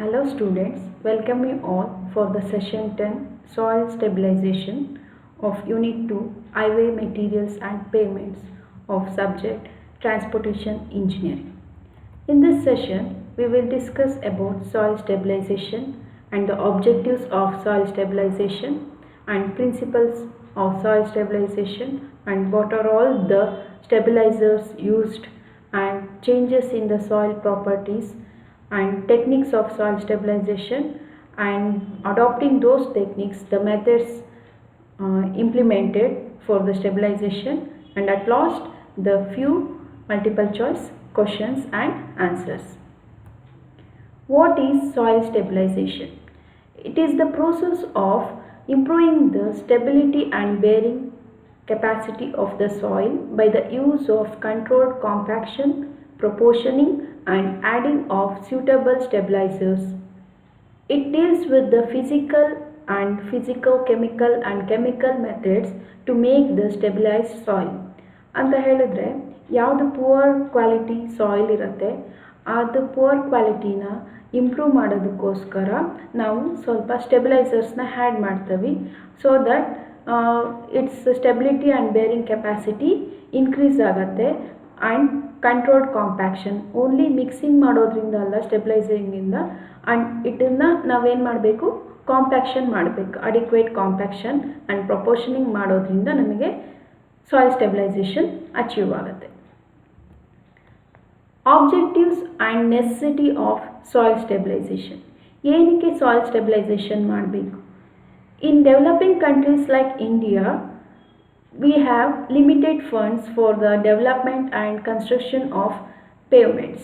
Hello students, welcome you all for the session 10 Soil Stabilization of Unit 2 Highway Materials and Payments of subject Transportation Engineering. In this session, we will discuss about soil stabilization and the objectives of soil stabilization and principles of soil stabilization and what are all the stabilizers used and changes in the soil properties and techniques of soil stabilization and adopting those techniques, the methods implemented for the stabilization, and at last the few multiple choice questions and answers. What is soil stabilization? It is the process of improving the stability and bearing capacity of the soil by the use of controlled compaction, proportioning and adding of suitable stabilizers. It deals with the physical and physico-chemical and chemical methods to make the stabilized soil. ಅಂತ ಹೇಳಿದ್ರೆ ಯಾವುದು poor quality soil ಇರುತ್ತೆ ಅದು poor ಕ್ವಾಲಿಟಿನ improve ಮಾಡೋದಕ್ಕೋಸ್ಕರ ನಾವು ಸ್ವಲ್ಪ ಸ್ಟೆಬಿಲೈಸರ್ಸ್ನ add ಮಾಡ್ತೀವಿ so that its stability and bearing capacity increase ಆಗುತ್ತೆ and controlled compaction only mixing ಮಾಡೋದ್ರಿಂದ ಅಲ್ಲ ಸ್ಟೆಬಿಲೈಸಿಂಗಿಂದ ಆ್ಯಂಡ್ ಇದನ್ನು ನಾವೇನು ಮಾಡಬೇಕು ಕಾಂಪ್ಯಾಕ್ಷನ್ ಮಾಡಬೇಕು ಅಡಿಕ್ವೇಟ್ ಕಾಂಪ್ಯಾಕ್ಷನ್ ಆ್ಯಂಡ್ ಪ್ರಪೋರ್ಷನಿಂಗ್ ಮಾಡೋದ್ರಿಂದ ನಮಗೆ ಸಾಯಿಲ್ ಸ್ಟೆಬಿಲೈಸೇಷನ್ ಅಚೀವ್ ಆಗುತ್ತೆ. Objectives and necessity of soil stabilisation. ಏನಕ್ಕೆ ಸಾಯಿಲ್ ಸ್ಟೆಬಿಲೈಸೇಷನ್ ಮಾಡಬೇಕು? In developing countries like India we have limited funds for the development and construction of pavements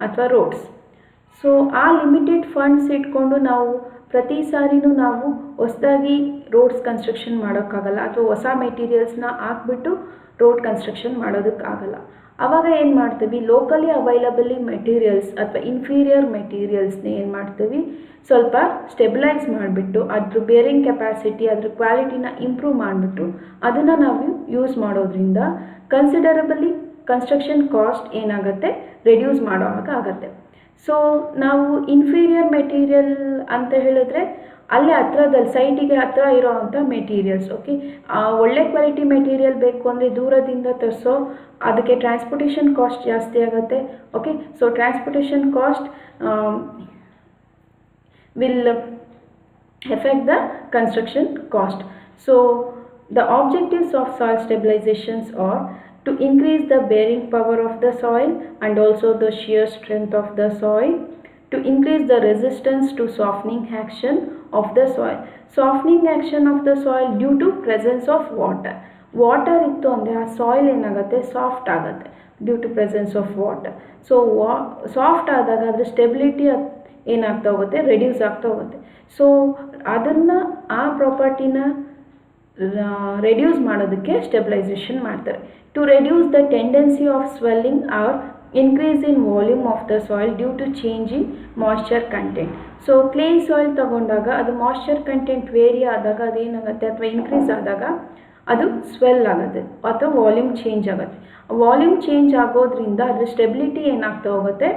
ಅಥವಾ roads. So ಆ limited funds ಇಟ್ಕೊಂಡು ನಾವು ಪ್ರತಿ ಸಾರಿನೂ ನಾವು ಹೊಸದಾಗಿ ರೋಡ್ಸ್ ಕನ್ಸ್ಟ್ರಕ್ಷನ್ ಮಾಡೋಕ್ಕಾಗಲ್ಲ ಅಥವಾ ಹೊಸ ಮೆಟೀರಿಯಲ್ಸ್ನ ಹಾಕ್ಬಿಟ್ಟು ರೋಡ್ ಕನ್ಸ್ಟ್ರಕ್ಷನ್ ಮಾಡೋದಕ್ಕಾಗಲ್ಲ. ಆವಾಗ ಏನು ಮಾಡ್ತೀವಿ, ಲೋಕಲಿ ಅವೈಲಬಲಿ ಮೆಟೀರಿಯಲ್ಸ್ ಅಥವಾ ಇನ್ಫೀರಿಯರ್ ಮೆಟೀರಿಯಲ್ಸ್ನ ಏನು ಮಾಡ್ತೀವಿ ಸ್ವಲ್ಪ ಸ್ಟೆಬಿಲೈಸ್ ಮಾಡಿಬಿಟ್ಟು ಅದ್ರ ಬೇರಿಂಗ್ ಕೆಪಾಸಿಟಿ ಅದ್ರ ಕ್ವಾಲಿಟಿನ ಇಂಪ್ರೂವ್ ಮಾಡಿಬಿಟ್ಟು ಅದನ್ನು ನಾವು ಯೂಸ್ ಮಾಡೋದ್ರಿಂದ ಕನ್ಸಿಡರಬಲಿ ಕನ್ಸ್ಟ್ರಕ್ಷನ್ ಕಾಸ್ಟ್ ಏನಾಗುತ್ತೆ ರೆಡ್ಯೂಸ್ ಮಾಡೋ ಹಾಗೆ ಆಗುತ್ತೆ. ಸೊ ನಾವು ಇನ್ಫೀರಿಯರ್ ಮೆಟೀರಿಯಲ್ ಅಂತ ಹೇಳಿದ್ರೆ ಅಲ್ಲೇ ಹತ್ರದಲ್ಲಿ ಸೈಟಿಗೆ ಹತ್ರ ಇರೋ ಅಂಥ ಮೆಟೀರಿಯಲ್ಸ್. ಓಕೆ, ಒಳ್ಳೆ ಕ್ವಾಲಿಟಿ ಮೆಟೀರಿಯಲ್ ಬೇಕು ಅಂದರೆ ದೂರದಿಂದ ತರಿಸೋ ಅದಕ್ಕೆ ಟ್ರಾನ್ಸ್ಪೋರ್ಟೇಷನ್ ಕಾಸ್ಟ್ ಜಾಸ್ತಿ ಆಗುತ್ತೆ. Okay, so transportation cost will affect the construction cost. So the objectives of soil stabilizations are to increase the bearing power of the soil and also the shear strength of the soil, to increase the resistance to softening action of the soil. Softening action of the soil due to presence of water. Water ಇತ್ತು ಅಂದರೆ ಆ soil ಏನಾಗುತ್ತೆ soft ಆಗುತ್ತೆ due to presence of water. So soft ಆದಾಗ ಅದರ stability ಏನಾಗ್ತಾ ಹೋಗುತ್ತೆ reduce ಆಗ್ತಾ ಹೋಗುತ್ತೆ. ಸೊ ಅದನ್ನು ಆ ಪ್ರಾಪರ್ಟಿನ ರೆಡ್ಯೂಸ್ ಮಾಡೋದಕ್ಕೆ ಸ್ಟೆಬಿಲೈಸೇಷನ್ ಮಾಡ್ತಾರೆ. To reduce the tendency of swelling or increase in volume of the soil due to change in moisture content. So clay soil ತಗೊಂಡಾಗ ಅದು ಮಾಯ್ಶ್ಚರ್ ಕಂಟೆಂಟ್ ವೇರಿ ಆದಾಗ ಅದೇನಾಗುತ್ತೆ ಅಥವಾ ಇನ್ಕ್ರೀಸ್ ಆದಾಗ ಅದು ಸ್ವೆಲ್ ಆಗುತ್ತೆ ಅಥವಾ ವಾಲ್ಯೂಮ್ ಚೇಂಜ್ ಆಗುತ್ತೆ. ವಾಲ್ಯೂಮ್ ಚೇಂಜ್ ಆಗೋದ್ರಿಂದ ಅದ್ರ ಸ್ಟೆಬಿಲಿಟಿ ಏನಾಗ್ತಾ ಹೋಗುತ್ತೆ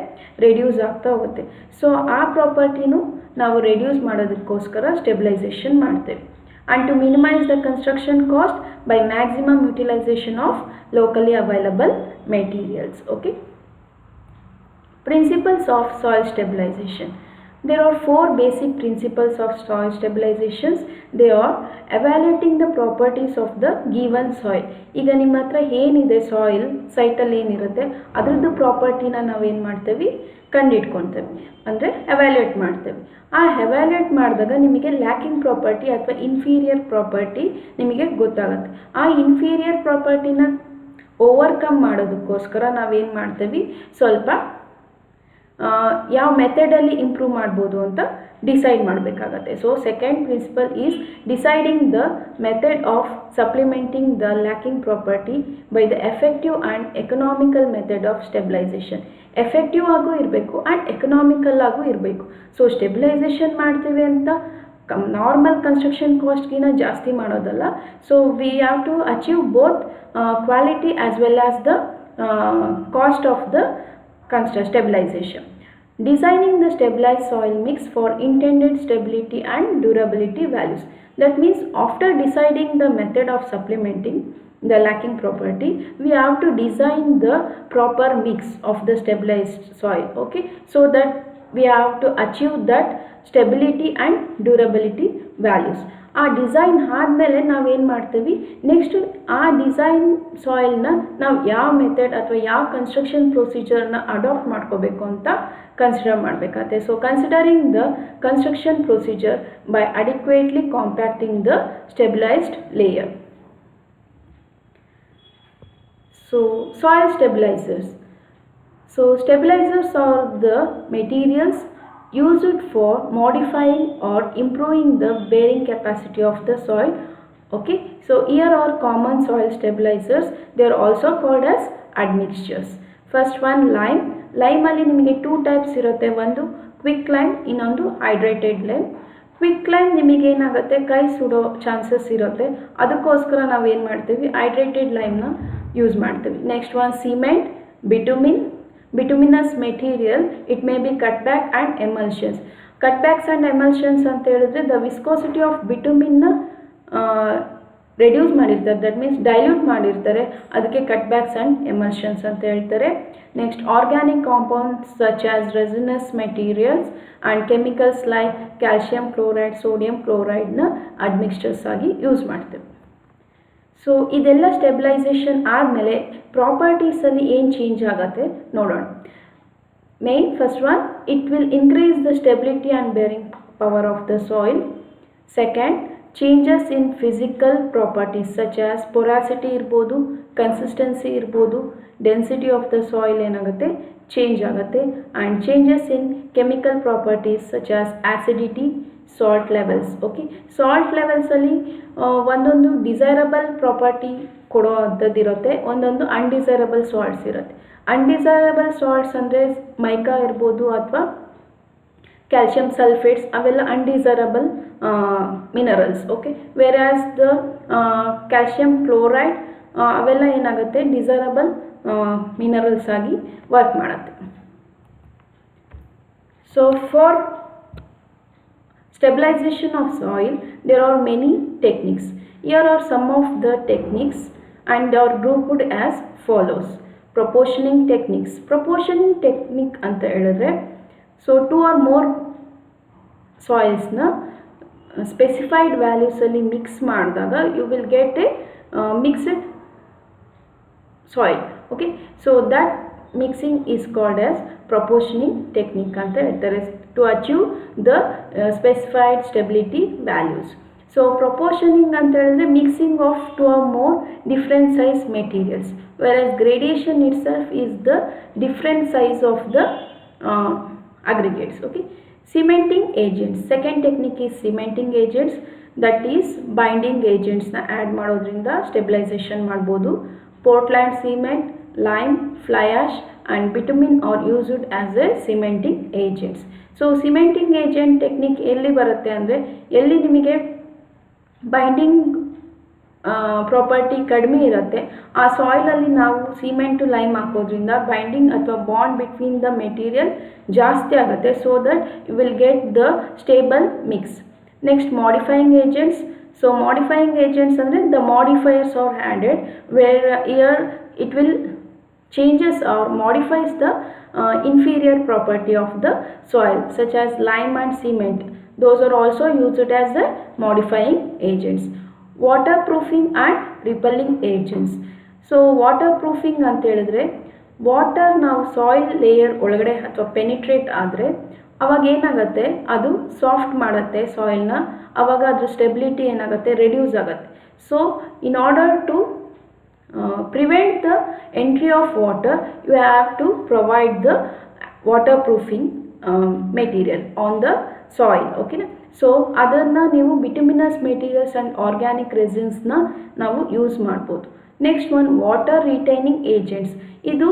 ರೆಡ್ಯೂಸ್ ಆಗ್ತಾ ಹೋಗುತ್ತೆ. ಸೊ ಆ ಪ್ರಾಪರ್ಟಿನೂ ನಾವು ರೆಡ್ಯೂಸ್ ಮಾಡೋದಕ್ಕೋಸ್ಕರ ಸ್ಟೆಬಿಲೈಸೇಷನ್ ಮಾಡ್ತೇವೆ. And to minimise the construction cost by maximum utilisation of locally available materials. Okay, principles of soil stabilization. There are four basic principles of soil stabilizations. They are evaluating the properties of the given soil. ಈಗ ನಿಮ್ಮ ಹತ್ರ ಏನಿದೆ soil ಸೈಟಲ್ಲಿ ಏನಿರುತ್ತೆ ಅದರದ್ದು ಪ್ರಾಪರ್ಟಿನ ನಾವೇನು ಮಾಡ್ತೀವಿ ಕಂಡಿಡ್ಕೊಳ್ತೇವೆ ಅಂದರೆ evaluate ಮಾಡ್ತೇವೆ. ಆ ಎವ್ಯಾಲ್ಯೂಯೇಟ್ ಮಾಡಿದಾಗ ನಿಮಗೆ ಲ್ಯಾಕಿಂಗ್ ಪ್ರಾಪರ್ಟಿ ಅಥವಾ ಇನ್ಫೀರಿಯರ್ ಪ್ರಾಪರ್ಟಿ ನಿಮಗೆ ಗೊತ್ತಾಗುತ್ತೆ. ಆ ಇನ್ಫೀರಿಯರ್ ಪ್ರಾಪರ್ಟಿನ ಓವರ್ಕಮ್ ಮಾಡೋದಕ್ಕೋಸ್ಕರ ನಾವೇನು ಮಾಡ್ತೀವಿ ಸ್ವಲ್ಪ ಯಾವ ಮೆಥಡಲ್ಲಿ ಇಂಪ್ರೂವ್ ಮಾಡ್ಬೋದು ಅಂತ ಡಿಸೈಡ್ ಮಾಡಬೇಕಾಗತ್ತೆ. So second principle is deciding the method of supplementing the lacking property by the effective and economical method of stabilization. Effective ಆಗೂ ಇರಬೇಕು ಆ್ಯಂಡ್ ಎಕನಾಮಿಕಲ್ ಆಗೂ ಇರಬೇಕು. ಸೊ ಸ್ಟೆಬಿಲೈಸೇಷನ್ ಮಾಡ್ತೀವಿ ಅಂತ ನಾರ್ಮಲ್ ಕನ್ಸ್ಟ್ರಕ್ಷನ್ ಕಾಸ್ಟ್ಗಿನ ಜಾಸ್ತಿ ಮಾಡೋದಲ್ಲ. So we have to achieve both quality as well as the cost of the stabilization. Designing the stabilized soil mix for intended stability and durability values. That means after deciding the method of supplementing the lacking property, we have to design the proper mix of the stabilized soil, okay, so that we have to achieve that stability and durability values. ಆ design ಆದಮೇಲೆ ನಾವೇನು ಮಾಡ್ತೀವಿ, next ಆ design ಸಾಯಿಲ್ನ ನಾವು ಯಾವ method ಅಥವಾ ಯಾವ construction ಪ್ರೊಸೀಜರ್ನ adapt ಮಾಡ್ಕೋಬೇಕು ಅಂತ ಕನ್ಸಿಡರ್ ಮಾಡಬೇಕಾಗುತ್ತೆ. So considering the construction procedure by adequately compacting the stabilized layer. So soil stabilizers. So stabilizers are the materials used for modifying or improving the bearing capacity of the soil. Okay, so here are common soil stabilizers. They are also called as admixtures. First one, lime. Lime ಅಲ್ಲಿ ನಿಮಗೆ 2 types ಇರುತ್ತೆ, ಒಂದು quick lime, ಇನ್ನೊಂದು hydrated lime. Quick lime ನಿಮಗೆ ಏನಾಗುತ್ತೆ, ಕೈ ಸುಡೋ chances ಇರುತ್ತೆ, ಅದಕ್ಕೋಸ್ಕರ ನಾವು ಏನು ಮಾಡ್ತೀವಿ, ಹೈಡ್ರೇಟೆಡ್ ಲೈಮ್ನ ಯೂಸ್ ಮಾಡ್ತೀವಿ. Next one cement, bitumen. Bituminous material, it may be cutback and emulsions. Cutbacks and emulsions ಅಂತ ಹೇಳಿದ್ರೆ the viscosity of bitumen reduce ಮಾಡಿರ್ತಾರೆ, ದಟ್ ಮೀನ್ಸ್ ಡೈಲ್ಯೂಟ್ ಮಾಡಿರ್ತಾರೆ, ಅದಕ್ಕೆ ಕಟ್ಬ್ಯಾಕ್ಸ್ ಆ್ಯಂಡ್ ಎಮಲ್ಷನ್ಸ್ ಅಂತ ಹೇಳ್ತಾರೆ. Next organic compounds such as resinous materials and chemicals like calcium chloride, sodium ಕ್ಲೋರೈಡ್ನ admixtures ಆಗಿ use ಮಾಡ್ತೇವೆ. ಸೊ ಇದೆಲ್ಲ ಸ್ಟೆಬಿಲೈಸೇಷನ್ ಆದಮೇಲೆ ಪ್ರಾಪರ್ಟೀಸಲ್ಲಿ ಏನು ಚೇಂಜ್ ಆಗುತ್ತೆ ನೋಡೋಣ. Main first one, it will increase the stability and bearing power of the soil. Second, changes in physical properties such as porosity ಇರ್ಬೋದು, consistency ಇರ್ಬೋದು, ಡೆನ್ಸಿಟಿ ಆಫ್ ದ ಸಾಯಿಲ್ ಏನಾಗುತ್ತೆ, change ಆಗುತ್ತೆ. And changes in chemical properties such as acidity, salt levels. Okay, salt ಲೆವೆಲ್ಸಲ್ಲಿ ಒಂದೊಂದು desirable property ಕೊಡೋ ಅಂಥದ್ದು ಇರುತ್ತೆ, ಒಂದೊಂದು ಅನ್ಡಿಸೈರಬಲ್ ಸಾಲ್ಟ್ಸ್ ಇರುತ್ತೆ. ಅನ್ಡಿಸೈರಬಲ್ ಸಾಲ್ಟ್ಸ್ ಅಂದರೆ ಮೈಕಾ ಇರ್ಬೋದು ಅಥವಾ ಕ್ಯಾಲ್ಶಿಯಂ ಸಲ್ಫೇಟ್ಸ್, ಅವೆಲ್ಲ undesirable minerals. Okay, wear as the calcium chloride ಅವೆಲ್ಲ ಏನಾಗುತ್ತೆ, ಡಿಸೈರಬಲ್ ಮಿನರಲ್ಸ್ ಆಗಿ ವರ್ಕ್ ಮಾಡುತ್ತೆ. So for stabilization of soil, there are many techniques. Here are some of the techniques and they are grouped as follows. Proportioning techniques. Proportioning technique ಅಂತ ಹೇಳಿದ್ರೆ, so 2 or more soils ನ specified values ಅಲ್ಲಿ mix ಮಾಡಿದಾಗ you will get a mixed soil. Okay, so that mixing is called as proportioning technique ಅಂತ ಹೇಳ್ತಾರೆ, to achieve the specified stability values. So proportioning ಅಂತ ಹೇಳಿದ್ರೆ mixing of 2 or more different size materials, whereas gradation itself is the different size of the aggregates. Okay, cementing agents. Second technique is cementing agents, that is binding agents ನ add ಮಾಡೋದ್ರಿಂದ stabilisation ಮಾಡ್ಬೋದು. Portland cement, lime, fly ash and bitumen are used as a cementing agents. So cementing agent technique ಎಲ್ಲಿ ಬರುತ್ತೆ ಅಂದರೆ, ಎಲ್ಲಿ ನಿಮಗೆ binding property ಕಡಿಮೆ ಇರುತ್ತೆ ಆ ಸಾಯಿಲಲ್ಲಿ ನಾವು ಸಿಮೆಂಟು ಲೈಮ್ ಹಾಕೋದ್ರಿಂದ ಬೈಂಡಿಂಗ್ ಅಥವಾ ಬಾಂಡ್ ಬಿಟ್ವೀನ್ ದ ಮೆಟೀರಿಯಲ್ ಜಾಸ್ತಿ ಆಗುತ್ತೆ, so that you will get the stable mix. Next modifying agents. So modifying agents ಅಂದರೆ the modifiers are added where here it will changes or modifies the inferior property of the soil such as lime and cement. Those are also used as the modifying agents. Waterproofing and repelling agents. So waterproofing ಅಂತ ಹೇಳಿದ್ರೆ, water ನಾವು soil layer ಒಳಗಡೆ ಅಥವಾ penetrate ಆದರೆ ಅವಾಗ ಏನಾಗುತ್ತೆ, ಅದು soft ಮಾಡುತ್ತೆ ಸಾಯಿಲ್ನ, ಅವಾಗ ಅದ್ರ ಸ್ಟೆಬಿಲಿಟಿ ಏನಾಗುತ್ತೆ, ರೆಡ್ಯೂಸ್ ಆಗುತ್ತೆ. So in order to prevent the entry of water, you have to provide the waterproofing material on the soil. Okay na? So ಅದನ್ನು ನೀವು ಬಿಟುಮಿನಸ್ ಮೆಟೀರಿಯಲ್ಸ್ ಆ್ಯಂಡ್ ಆರ್ಗ್ಯಾನಿಕ್ ರೆಸಿನ್ಸ್ನ ನಾವು ಯೂಸ್ ಮಾಡ್ಬೋದು. Next one, water retaining agents. ಇದು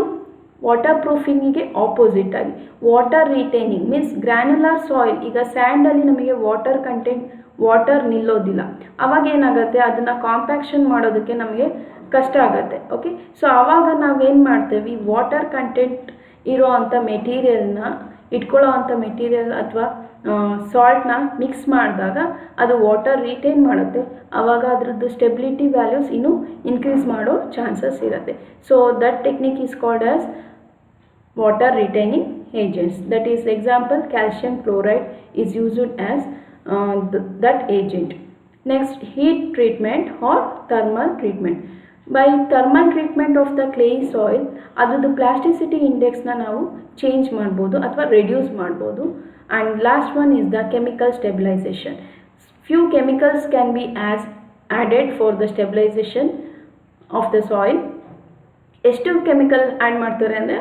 water ಪ್ರೂಫಿಂಗಿಗೆ opposite ಆಗಿ water retaining means granular soil. ಈಗ ಸ್ಯಾಂಡಲ್ಲಿ ನಮಗೆ water content, water ನಿಲ್ಲೋದಿಲ್ಲ, ಅವಾಗ ಏನಾಗುತ್ತೆ, ಅದನ್ನು ಕಾಂಪ್ಯಾಕ್ಷನ್ ಮಾಡೋದಕ್ಕೆ ನಮಗೆ ಕಷ್ಟ ಆಗುತ್ತೆ. ಓಕೆ, ಸೊ ಆವಾಗ ನಾವೇನು ಮಾಡ್ತೀವಿ, ವಾಟರ್ ಕಂಟೆಂಟ್ ಇರೋ ಅಂಥ ಮೆಟೀರಿಯಲ್ನ ಇಟ್ಕೊಳ್ಳೋ ಅಂಥ ಮೆಟೀರಿಯಲ್ ಅಥವಾ ಸಾಲ್ಟ್ನ ಮಿಕ್ಸ್ ಮಾಡಿದಾಗ ಅದು ವಾಟರ್ ರಿಟೈನ್ ಮಾಡುತ್ತೆ, ಆವಾಗ ಅದರದ್ದು ಸ್ಟೆಬಿಲಿಟಿ ವ್ಯಾಲ್ಯೂಸ್ ಇನ್ನೂ ಇನ್ಕ್ರೀಸ್ ಮಾಡೋ ಚಾನ್ಸಸ್ ಇರುತ್ತೆ. So that technique is called as water retaining agents. That is example, calcium chloride is used as that agent. Next, heat treatment or thermal treatment. By thermal treatment of the clay soil, ಅದ್ರದ್ದು plasticity ಇಂಡೆಕ್ಸ್ನ ನಾವು change ಮಾಡ್ಬೋದು ಅಥವಾ reduce ಮಾಡ್ಬೋದು. And last one is the chemical stabilization. Few chemicals can be added for the stabilization of the soil. ಎಷ್ಟು chemical add ಮಾಡ್ತಾರೆ ಅಂದರೆ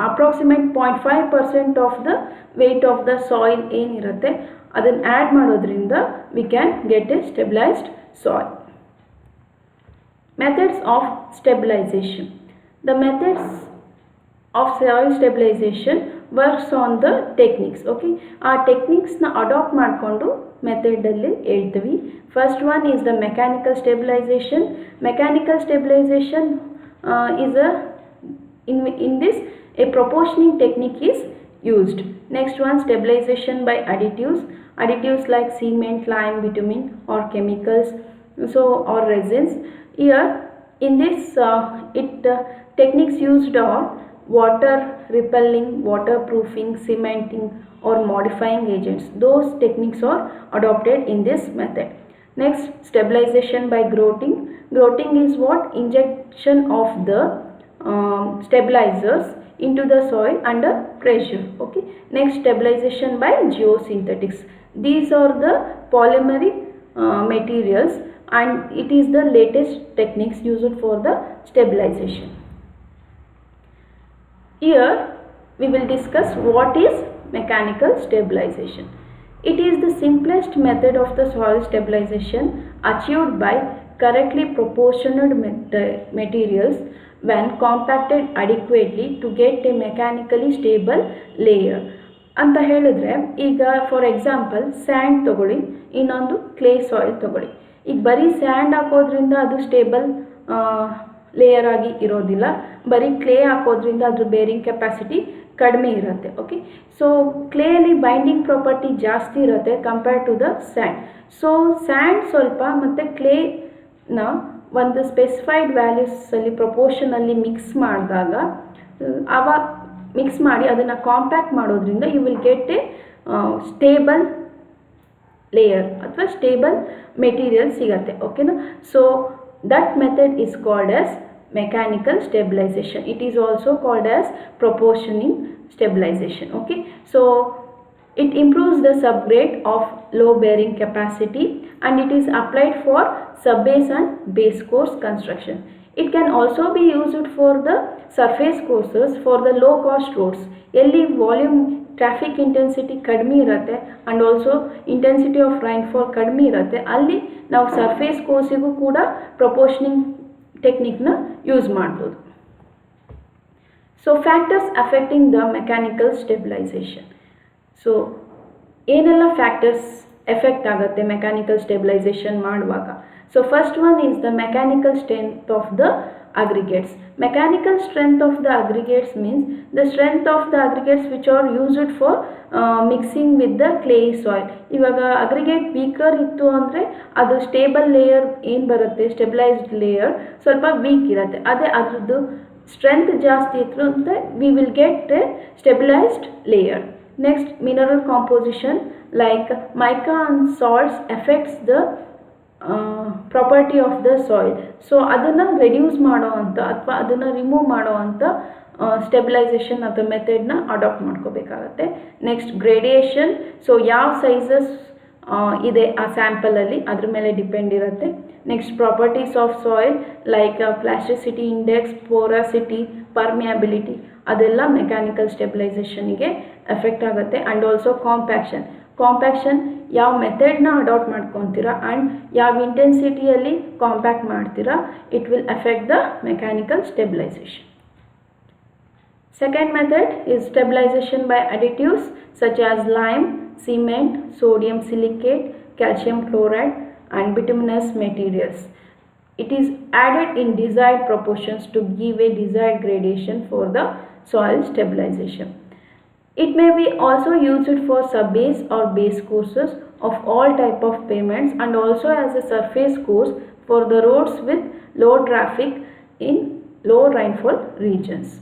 approximate 0.5% of the weight of the soil ಏನಿರುತ್ತೆ ಅದನ್ನು ಆ್ಯಡ್ ಮಾಡೋದ್ರಿಂದ we can get a stabilised soil. Methods of stabilisation. The methods of soil stabilisation works on the techniques. Okay, ಆ ಟೆಕ್ನಿಕ್ಸ್ನ adapt ಮಾಡಿಕೊಂಡು ಮೆಥಡಲ್ಲಿ ಹೇಳ್ತೀವಿ. First one is the mechanical stabilisation. Mechanical stabilisation is in this a proportioning technique is used. Next one, stabilization by additives like cement, lime, bitumen or chemicals or resins. Here in this techniques used are water repelling, waterproofing, cementing or modifying agents. Those techniques are adopted in this method. Next, stabilization by growting. Growting is what? Injection of the stabilizers into the soil under pressure. Okay. Next, stabilization by geosynthetics. These are the polymeric materials and it is the latest techniques used for the stabilization. Here we will discuss what is mechanical stabilization. It is the simplest method of the soil stabilization achieved by correctly proportioned materials when compacted adequately to get a mechanically stable layer. ಅಂತ ಹೇಳಿದ್ರೆ ಈಗ for example and ತಗೊಳ್ಳಿ, ಇನ್ನೊಂದು clay soil ತಗೊಳ್ಳಿ. ಈಗ ಬರೀ and ಹಾಕೋದ್ರಿಂದ ಅದು ಸ್ಟೇಬಲ್ ಲೇಯರ್ ಆಗಿ ಇರೋದಿಲ್ಲ, ಬರೀ ಕ್ಲೇ ಹಾಕೋದ್ರಿಂದ ಅದ್ರ ಬೇರಿಂಗ್ ಕೆಪಾಸಿಟಿ ಕಡಿಮೆ ಇರುತ್ತೆ. ಓಕೆ, ಸೊ ಕ್ಲೇಯಲ್ಲಿ ಬೈಂಡಿಂಗ್ ಪ್ರಾಪರ್ಟಿ ಜಾಸ್ತಿ ಇರುತ್ತೆ compare to the sand. So sand ಸ್ವಲ್ಪ ಮತ್ತು ಕ್ಲೇನ ಒಂದು ಸ್ಪೆಸಿಫೈಡ್ ವ್ಯಾಲ್ಯೂಸಲ್ಲಿ ಪ್ರಪೋರ್ಷನಲ್ಲಿ ಮಿಕ್ಸ್ ಮಾಡಿದಾಗ ಆವಾಗ ಮಿಕ್ಸ್ ಮಾಡಿ ಅದನ್ನು ಕಾಂಪ್ಯಾಕ್ಟ್ ಮಾಡೋದ್ರಿಂದ you will get a stable layer ಅಥವಾ ಸ್ಟೇಬಲ್ ಮೆಟೀರಿಯಲ್ ಸಿಗತ್ತೆ. ಓಕೆನಾ? So that method is called as mechanical stabilization. It is also called as proportioning stabilization. Okay, so it improves the subgrade of low bearing capacity and it is applied for subbase and base course construction. It can also be used for the surface courses for the low cost roads. Elli volume traffic intensity kadmi irutte and also intensity of rainfall kadmi irutte, alli ನಾವು surface ಕೋರ್ಸಿಗೂ ಕೂಡ ಪ್ರಪೋರ್ಷನಿಂಗ್ ಟೆಕ್ನಿಕ್ನ use ಮಾಡ್ಬೋದು. So factors affecting the mechanical stabilisation. So ಏನೆಲ್ಲ factors effect ಆಗುತ್ತೆ mechanical stabilisation ಮಾಡುವಾಗ? So first one is the mechanical strength of the aggregates. Mechanical strength of the aggregates means the strength of the aggregates which are used for mixing with the clay soil. ಇವಾಗ aggregate weaker ಇತ್ತು ಅಂದರೆ ಅದು stable layer ಏನು ಬರುತ್ತೆ, stabilised layer ಸ್ವಲ್ಪ weak ಇರುತ್ತೆ. ಅದೇ ಅದರದ್ದು ಸ್ಟ್ರೆಂತ್ ಜಾಸ್ತಿ ಇತ್ತು ಅಂದರೆ we will get a stabilized layer. Next, mineral composition like mica and salts effects the property of the soil. So ಅದನ್ನು ರೆಡ್ಯೂಸ್ ಮಾಡೋ ಅಂಥ ಅಥವಾ ಅದನ್ನು ರಿಮೂವ್ ಮಾಡೋ ಅಂಥ ಸ್ಟೆಬಿಲೈಸೇಷನ್ ಅಥವಾ ಮೆಥಡ್ನ ಅಡಾಪ್ಟ್ ಮಾಡ್ಕೋಬೇಕಾಗತ್ತೆ. Next, gradation. ಸೊ ಯಾವ ಸೈಜಸ್ ಇದೆ ಆ ಸ್ಯಾಂಪಲಲ್ಲಿ ಅದ್ರ ಮೇಲೆ ಡಿಪೆಂಡ್ ಇರುತ್ತೆ. Next, properties of soil like plasticity index, porosity, permeability ಅದೆಲ್ಲ ಮೆಕ್ಯಾನಿಕಲ್ ಸ್ಟೆಬಿಲೈಸೇಷನ್ಗೆ ಎಫೆಕ್ಟ್ ಆಗುತ್ತೆ. ಆ್ಯಂಡ್ ಆಲ್ಸೋ ಕಾಂಪ್ಯಾಕ್ಷನ್ ಯಾವ ಮೆಥಡ್ನ ಅಡಾಪ್ಟ್ ಮಾಡ್ಕೊತೀರಾ ಆ್ಯಂಡ್ ಯಾವ ಇಂಟೆನ್ಸಿಟಿಯಲ್ಲಿ ಕಾಂಪ್ಯಾಕ್ಟ್ ಮಾಡ್ತೀರಾ, it will effect the mechanical stabilisation. Second method is stabilization by additives such as lime, cement, sodium silicate, calcium chloride and bituminous materials. It is added in desired proportions to give a desired gradation for the soil stabilization. It may be also used for subbase or base courses of all type of payments, and also as a surface course for the roads with low traffic in low rainfall regions.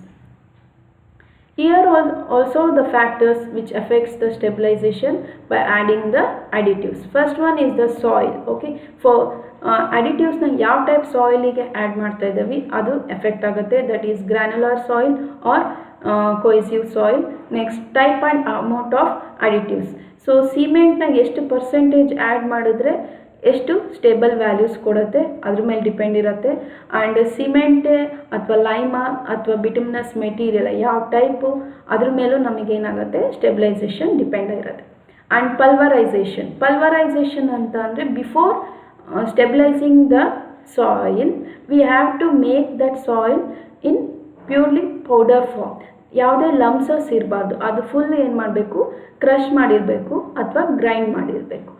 Here also the factors which affects the stabilization by adding the additives. First one is the soil. Okay, for additives na ಯಾವ type soil ಗೆ add ಮಾಡ್ತಾ ಇದ್ದೀವಿ ಅದು effect ಆಗುತ್ತೆ, that is granular soil or cohesive soil. Next, type and amount of additives. So cement na ಎಷ್ಟು percentage add ಮಾಡಿದ್ರೆ ಎಷ್ಟು stable values ಕೊಡುತ್ತೆ ಅದ್ರ ಮೇಲೆ ಡಿಪೆಂಡ್ ಇರುತ್ತೆ. ಆ್ಯಂಡ್ ಸಿಮೆಂಟ್ ಅಥವಾ ಲೈಮ ಅಥವಾ ಬಿಟುಮಿನಸ್ ಮೆಟೀರಿಯಲ್ ಯಾವ ಟೈಪು ಅದ್ರ ಮೇಲೂ ನಮಗೇನಾಗುತ್ತೆ ಸ್ಟೆಬಿಲೈಸೇಷನ್ ಡಿಪೆಂಡ್ ಇರುತ್ತೆ. ಆ್ಯಂಡ್ ಪಲ್ವರೈಸೇಷನ್ ಅಂತ ಅಂದರೆ before stabilising the soil we have to make that soil in purely powder form. ಯಾವುದೇ ಲಮ್ಸಸ್ ಇರಬಾರ್ದು, ಅದು ಫುಲ್ ಏನು ಮಾಡಬೇಕು, ಕ್ರಷ್ ಮಾಡಿರಬೇಕು ಅಥವಾ ಗ್ರೈಂಡ್ ಮಾಡಿರಬೇಕು.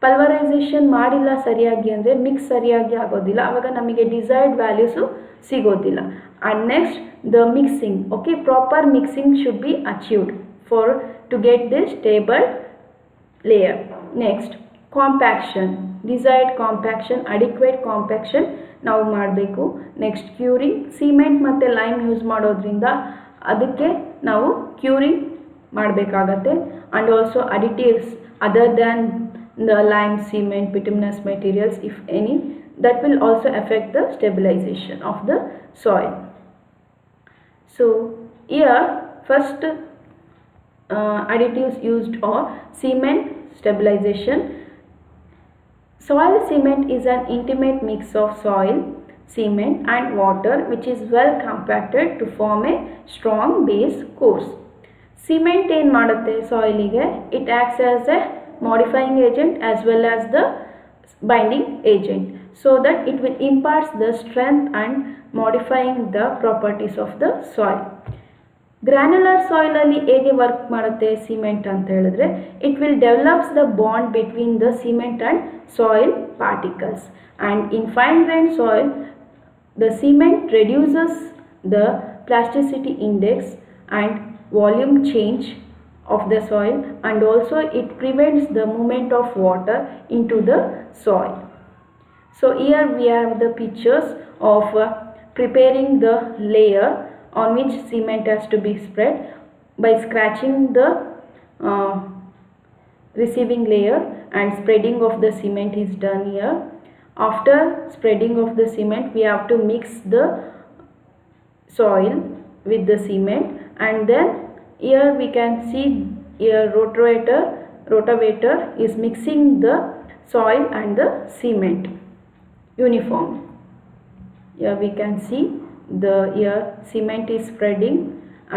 ಪಲ್ವರೈಸೇಷನ್ ಮಾಡಿಲ್ಲ ಸರಿಯಾಗಿ ಅಂದರೆ ಮಿಕ್ಸ್ ಸರಿಯಾಗಿ ಆಗೋದಿಲ್ಲ, ಆವಾಗ ನಮಗೆ ಡಿಸೈರ್ಡ್ ವ್ಯಾಲ್ಯೂಸು ಸಿಗೋದಿಲ್ಲ. And next the mixing. Okay, proper mixing should be achieved for to get the stable layer. Next compaction, desired compaction, adequate compaction ನಾವು ಮಾಡಬೇಕು. ನೆಕ್ಸ್ಟ್ ಕ್ಯೂರಿಂಗ್, ಸಿಮೆಂಟ್ ಮತ್ತು ಲೈಮ್ ಯೂಸ್ ಮಾಡೋದ್ರಿಂದ ಅದಕ್ಕೆ ನಾವು ಕ್ಯೂರಿಂಗ್ ಮಾಡಬೇಕಾಗತ್ತೆ. And also additives other than the lime, cement, bituminous materials, if any, that will also affect the stabilization of the soil. So here first additives used are cement stabilization. Soil cement is an intimate mix of soil, cement and water which is well compacted to form a strong base course. Cement ಏನು ಮಾಡುತ್ತೆ ಸಾಯಿಲಿಗೆ, it acts as a modifying agent as well as the binding agent, so that it will impart the strength and modifying the properties of the soil. Granular soil ಅಲ್ಲಿ ಹೇಗೆ work ಮಾಡುತ್ತೆ cement ಅಂತ ಹೇಳಿದ್ರೆ, it will develops the bond between the cement and soil particles, and in fine grained soil the cement reduces the plasticity index and volume change of the soil, and also it prevents the movement of water into the soil. So here we have the pictures of preparing the layer on which cement has to be spread by scratching the receiving layer, and spreading of the cement is done here. After spreading of the cement we have to mix the soil with the cement, and then here we can see here rotavator is mixing the soil and the cement uniform. Here we can see the here cement is spreading,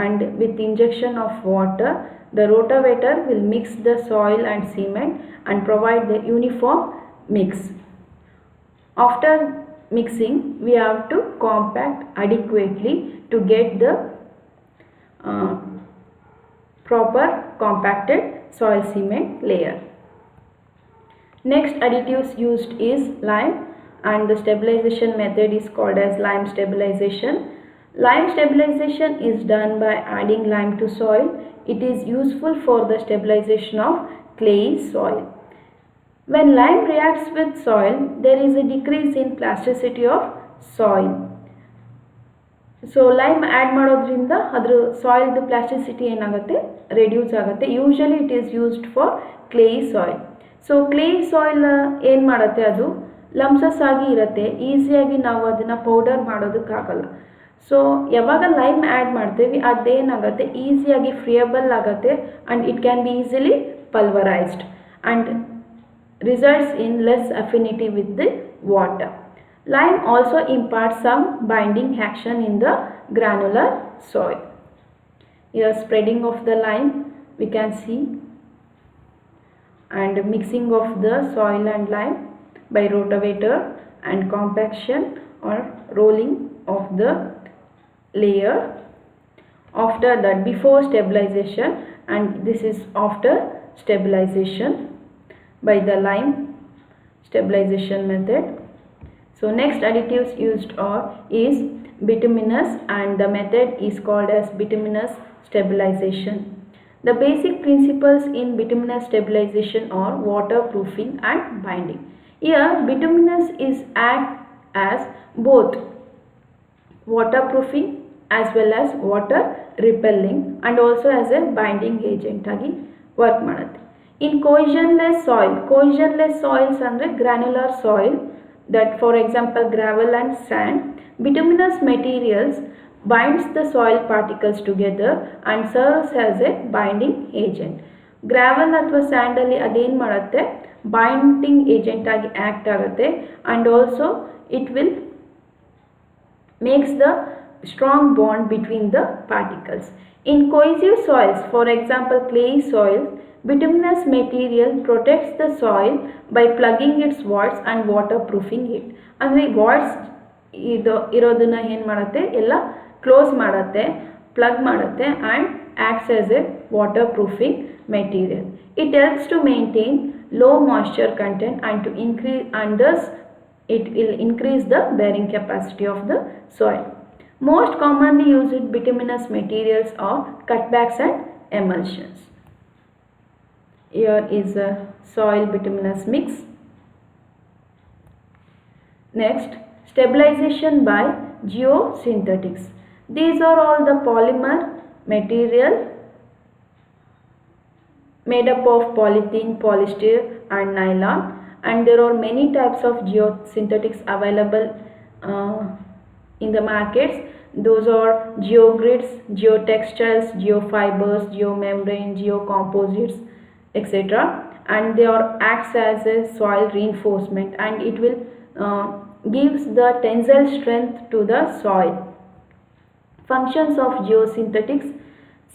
and with injection of water the rotavator will mix the soil and cement and provide the uniform mix. After mixing we have to compact adequately to get the proper compacted soil cement layer. Next additives used is lime, and the stabilization method is called as lime stabilization. Lime stabilization is done by adding lime to soil. It is useful for the stabilization of clayey soil. When lime reacts with soil there is a decrease in plasticity of soil. So lime add ಮಾಡೋದ್ರಿಂದ ಅದ್ರ ಸಾಯಿಲ್ದು plasticity ಏನಾಗುತ್ತೆ, reduce ಆಗುತ್ತೆ. Usually it is used for clayey soil. So clayey soil ಏನು ಮಾಡುತ್ತೆ, ಅದು lumps ಆಗಿ ಇರುತ್ತೆ, ಈಸಿಯಾಗಿ ನಾವು ಅದನ್ನು ಪೌಡರ್ ಮಾಡೋದಕ್ಕಾಗಲ್ಲ. ಸೊ ಯಾವಾಗ ಲೈಮ್ ಆ್ಯಡ್ ಮಾಡ್ತೀವಿ ಅದೇನಾಗುತ್ತೆ, ಈಸಿಯಾಗಿ ಫ್ರಿಯಬಲ್ ಆಗುತ್ತೆ, and it can be easily pulverized and results in less affinity with the water. Lime also imparts some binding action in the granular soil. Here spreading of the lime we can see, and mixing of the soil and lime by rotavator, and compaction or rolling of the layer. After that, before stabilization, and this is after stabilization by the lime stabilization method. So next additives used is bituminous, and the method is called as bituminous stabilization. The basic principles in bituminous stabilization are waterproofing and binding. Here bituminous is act as both waterproofing as well as water repelling and also as a binding agent ಆಗಿ work ಮಾಡುತ್ತೆ. In cohesionless soils ಅಂದರೆ granular soil, that for example gravel and sand, bituminous materials binds the soil particles together and serves as a binding agent. Gravel ಅಥವಾ and ಅಲ್ಲಿ ಅದೇನು ಮಾಡುತ್ತೆ, binding agent ಆಗಿ act ಆಗುತ್ತೆ and also it will makes the strong bond between the particles. In cohesive soils, for example clay soils, bituminous material protects the soil by plugging its voids and waterproofing it. ಅಂದರೆ voids ಇರೋದನ್ನ ಏನು ಮಾಡುತ್ತೆ, ಎಲ್ಲ close ಮಾಡುತ್ತೆ, plug ಮಾಡುತ್ತೆ and acts as a waterproofing material. It helps to maintain low moisture content and to increase, and thus it will increase the bearing capacity of the soil. Most commonly used bituminous materials are cutbacks and emulsions. Here is a soil bituminous mix. Next, stabilization by geosynthetics. These are all the polymer material made up of polythene, polyester and nylon, and there are many types of geosynthetics available in the markets. Those are geogrids, geotextiles, geofibers, geomembrane, geocomposites, etc. And they are acts as a soil reinforcement and it will gives the tensile strength to the soil. Functions of geosynthetics: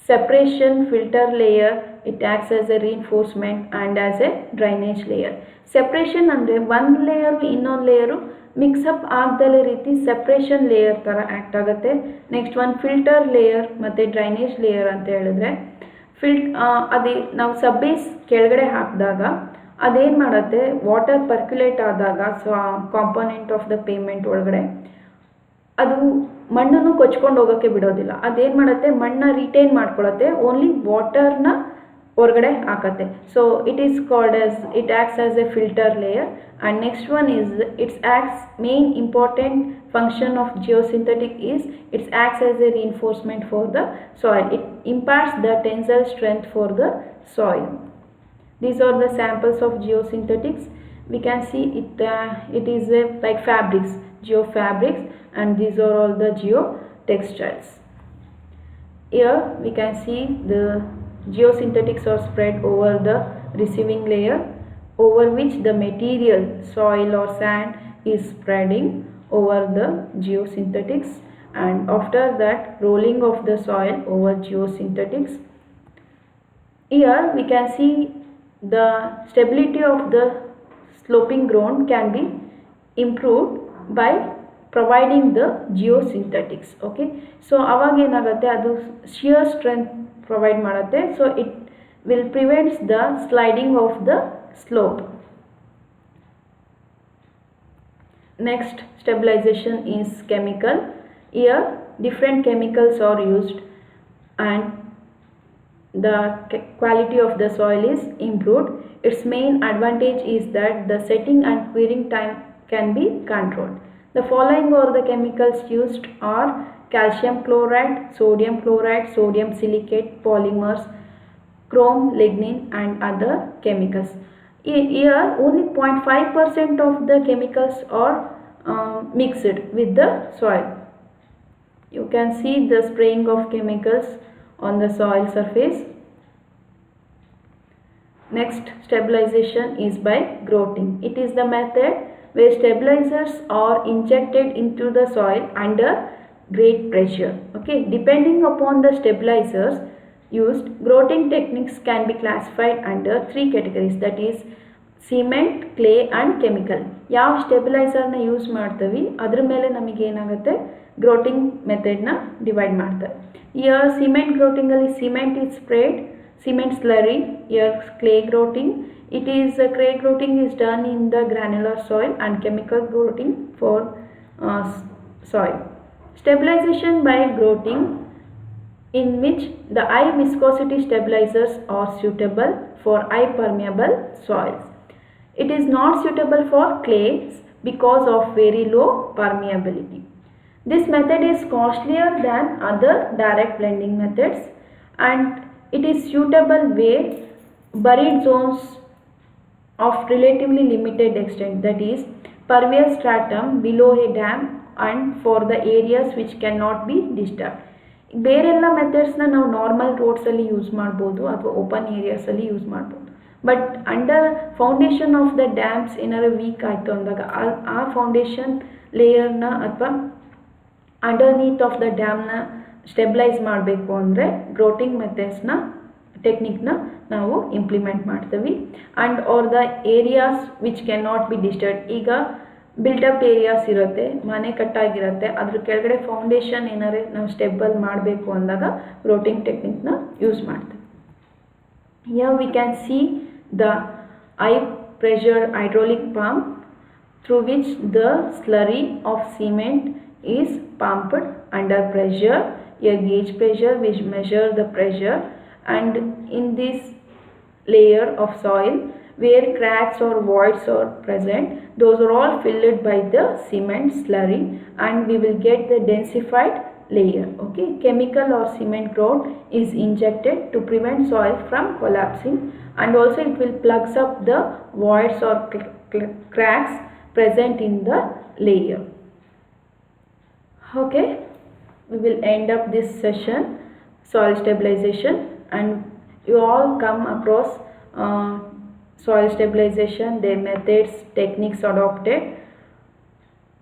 separation, filter layer, it acts as a reinforcement and as a drainage layer. Separation ಅಂದರೆ ಒಂದು layer ಇನ್ನೊಂದು layer mix-up ಆಗದಲ್ಲೇ ರೀತಿ separation layer ಥರ act ಆಗುತ್ತೆ. Next ಒಂದು filter layer ಮತ್ತು drainage layer ಅಂತ ಹೇಳಿದ್ರೆ ಅದೇ ನಾವು ಸಬ್ಬೇಸ್ ಕೆಳಗಡೆ ಹಾಕಿದಾಗ ಅದೇನು ಮಾಡುತ್ತೆ, ವಾಟರ್ ಪರ್ಕ್ಯುಲೇಟ್ ಆದಾಗ ಕಾಂಪೋನೆಂಟ್ ಆಫ್ ದ ಪೇಮೆಂಟ್ ಒಳಗಡೆ ಅದು ಮಣ್ಣನ್ನು ಕೊಚ್ಕೊಂಡು ಹೋಗೋಕ್ಕೆ ಬಿಡೋದಿಲ್ಲ. ಅದೇನು ಮಾಡುತ್ತೆ, ಮಣ್ಣನ್ನ ರಿಟೈನ್ ಮಾಡ್ಕೊಳ್ಳುತ್ತೆ, ಓನ್ಲಿ ವಾಟರ್ನ ಹೊರಗಡೆ ಹಾಕತ್ತೆ. So it is called as, it acts as a filter layer. And next one is its acts main important function of geosynthetic is it acts as a reinforcement for the soil. It imparts the tensile strength for the soil. These are the samples of geosynthetics. We can see it is like fabrics, geofabrics, and these are all the geotextiles. Here we can see the geosynthetics are spread over the receiving layer over which the material, soil or sand, is spreading over the geosynthetics, and after that rolling of the soil over geosynthetics. Here we can see the stability of the sloping ground can be improved by providing the geosynthetics. Okay, so ಅವಾಗ ಏನಾಗುತ್ತೆ, ಅದು shear strength provide ಮಾಡುತ್ತೆ, so it will prevent the sliding of the slope. Next stabilization is chemical. Here different chemicals are used and the quality of the soil is improved. Its main advantage is that the setting and curing time can be controlled. The following are the chemicals used are calcium chloride, sodium silicate, polymers, chrome, lignin and other chemicals. Here only 0.5% of the chemicals are mixed with the soil. You can see the spraying of chemicals on the soil surface. Next stabilization is by growting. It is the method where stabilizers are injected into the soil under great pressure. Okay, depending upon the stabilizers used, growting techniques can be classified under 3 categories, that is cement, clay and chemical. ಯಾವ ಸ್ಟೆಬಿಲೈಸರ್ನ use ಮಾಡ್ತೀವಿ ಅದ್ರ ಮೇಲೆ ನಮಗೆ ಏನಾಗುತ್ತೆ, grouting ಮೆಥಡ್ನ divide ಮಾಡ್ತಾರೆ. Here cement growting ಅಲ್ಲಿ cement is sprayed, cement slurry. Here clay growting, it is clay growting is done in the granular soil and chemical growting for soil. Stabilization by growting in which the high viscosity stabilizers are suitable for high permeable soils. It is not suitable for clays because of very low permeability. This method is costlier than other direct blending methods, and it is suitable where buried zones of relatively limited extent, that is pervious stratum below a dam and for the areas which cannot be disturbed. ಬೇರೆಲ್ಲ ಮೆಥಡ್ಸ್ನ ನಾವು normal ರೋಡ್ಸಲ್ಲಿ use ಮಾಡ್ಬೋದು ಅಥವಾ open ಏರಿಯಾಸಲ್ಲಿ use ಮಾಡ್ಬೋದು. But under foundation of the dams ಏನಾದ್ರು weak ಆಯಿತು ಅಂದಾಗ ಆ foundation ಲೇಯರ್ನ ಅಥವಾ ಅಂಡರ್ನೀತ್ ಆಫ್ ದ ಡ್ಯಾಮ್ನ ಸ್ಟೆಬಿಲೈಸ್ ಮಾಡಬೇಕು ಅಂದರೆ ಗ್ರೋಟಿಂಗ್ ಮೆಥಡ್ಸ್ನ ಟೆಕ್ನಿಕ್ನ ನಾವು ಇಂಪ್ಲಿಮೆಂಟ್ ಮಾಡ್ತೀವಿ. And are the areas which can not be disturb. ಈಗ ಬಿಲ್ಡಪ್ ಏರಿಯಾಸ್ ಇರುತ್ತೆ, ಮನೆ ಕಟ್ಟಾಗಿರುತ್ತೆ, ಅದ್ರ ಕೆಳಗಡೆ ಫೌಂಡೇಶನ್ ಏನಾರೇ ನಾವು ಸ್ಟೆಬಲ್ ಮಾಡಬೇಕು ಅಂದಾಗ ಗ್ರೋಟಿಂಗ್ ಟೆಕ್ನಿಕ್ನ ಯೂಸ್ ಮಾಡ್ತೀವಿ. Here we can see the high pressure hydraulic pump through which the slurry of cement is pumped under pressure, a gauge pressure which measure the pressure, and in this layer of soil where cracks or voids are present, those are all filled by the cement slurry and we will get the densified layer. Okay, chemical or cement grout is injected to prevent soil from collapsing, and also it will plugs up the voids or cracks present in the layer. Okay, we will end up this session soil stabilization, and you all come across soil stabilization, their methods, techniques adopted.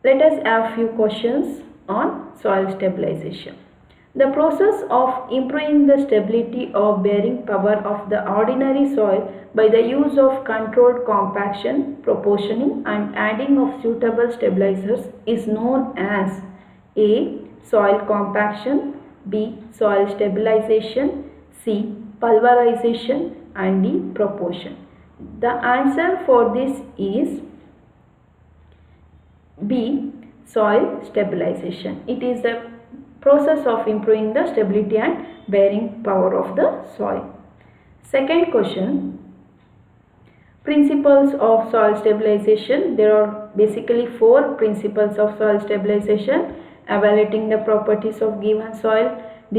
Let us have few questions on soil stabilization. The process of improving the stability or bearing power of the ordinary soil by the use of controlled compaction, proportioning and adding of suitable stabilizers is known as A. Soil compaction, B. Soil stabilization, C. Pulverization, and D. proportion. The answer for this is B. Soil stabilization. It is the process of improving the stability and bearing power of the soil. Second question, principles of soil stabilization. There are basically 4 principles of soil stabilization: evaluating the properties of given soil,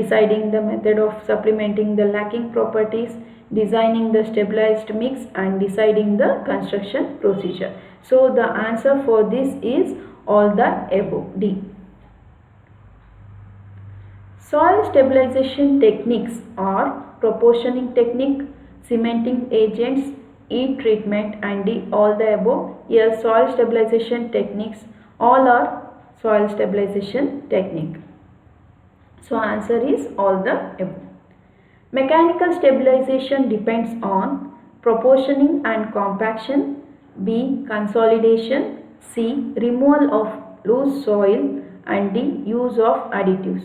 deciding the method of supplementing the lacking properties, designing the stabilized mix, and deciding the construction procedure. So the answer for this is all the above, D. Soil stabilization techniques are proportioning technique, cementing agents, heat treatment, and D. all the above. Here soil stabilization techniques, all are soil stabilization technique. So answer is all the above. Mechanical stabilization depends on proportioning and compaction, B. consolidation, C. removal of loose soil, and D. use of additives.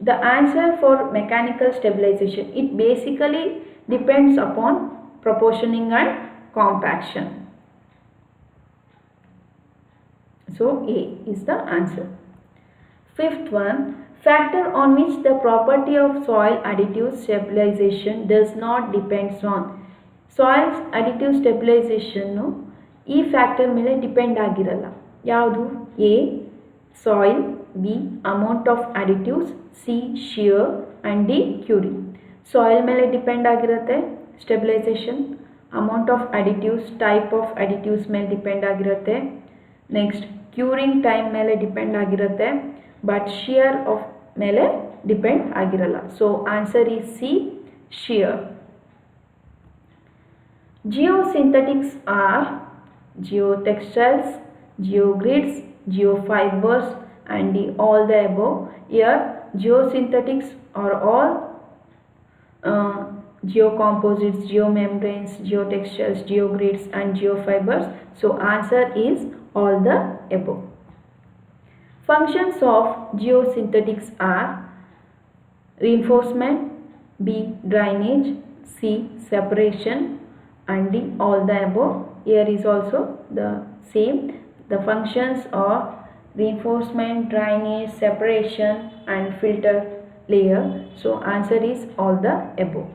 The answer for mechanical stabilization, it basically depends upon proportioning and compaction. So A is the answer. Fifth one, factor on which the property of soil additive stabilization does not depends on. Soil additive stabilization ಈ factor ಮೇಲೆ depend ಆಗಿರಲ್ಲ. ಯಾವುದು? A soil, B amount of additives, C shear and D curing. Soil ಮೇಲೆ depend ಆಗಿರುತ್ತೆ stabilisation, amount of additives, type of additives ಮೇಲೆ depend ಆಗಿರುತ್ತೆ, next curing time ಮೇಲೆ depend ಆಗಿರುತ್ತೆ, ಬಟ್ ಶಿಯರ್ ಆಫ್ ಮೇಲೆ ಡಿಪೆಂಡ್ ಆಗಿರಲ್ಲ. So answer is C, shear. Geosynthetics are geotextiles, geogrids, geofibers, and all the above. Here geosynthetics are all geocomposites, geomembranes, geotextiles, geogrids, and geofibers. So answer is all the above. Functions of geosynthetics are reinforcement, B drainage, C separation, and D all the above. Here is also the same. The functions are reinforcement, drainage, separation, and filter layer. So answer is all the above.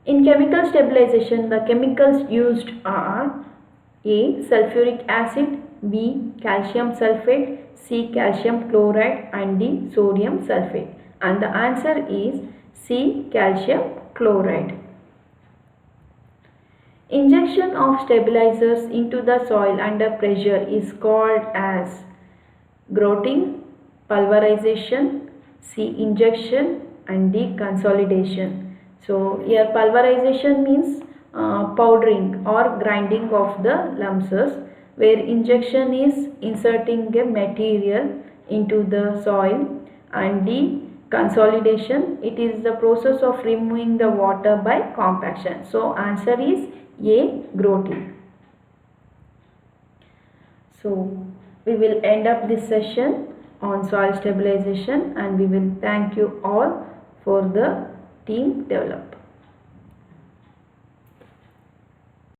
In chemical stabilization, the chemicals used are A. Sulfuric acid, B. Calcium sulfate, C. Calcium chloride and D. Sodium sulfate. And the answer is C. Calcium chloride. Injection of stabilizers into the soil under pressure is called as growting, pulverization, C. Injection and D. Consolidation. So here pulverization means powdering or grinding of the lumps, where injection is inserting a material into the soil, and D. Consolidation, it is the process of removing the water by compaction. So answer is A. Growting. So we will end up this session on soil stabilization, and we will thank you all for the team development.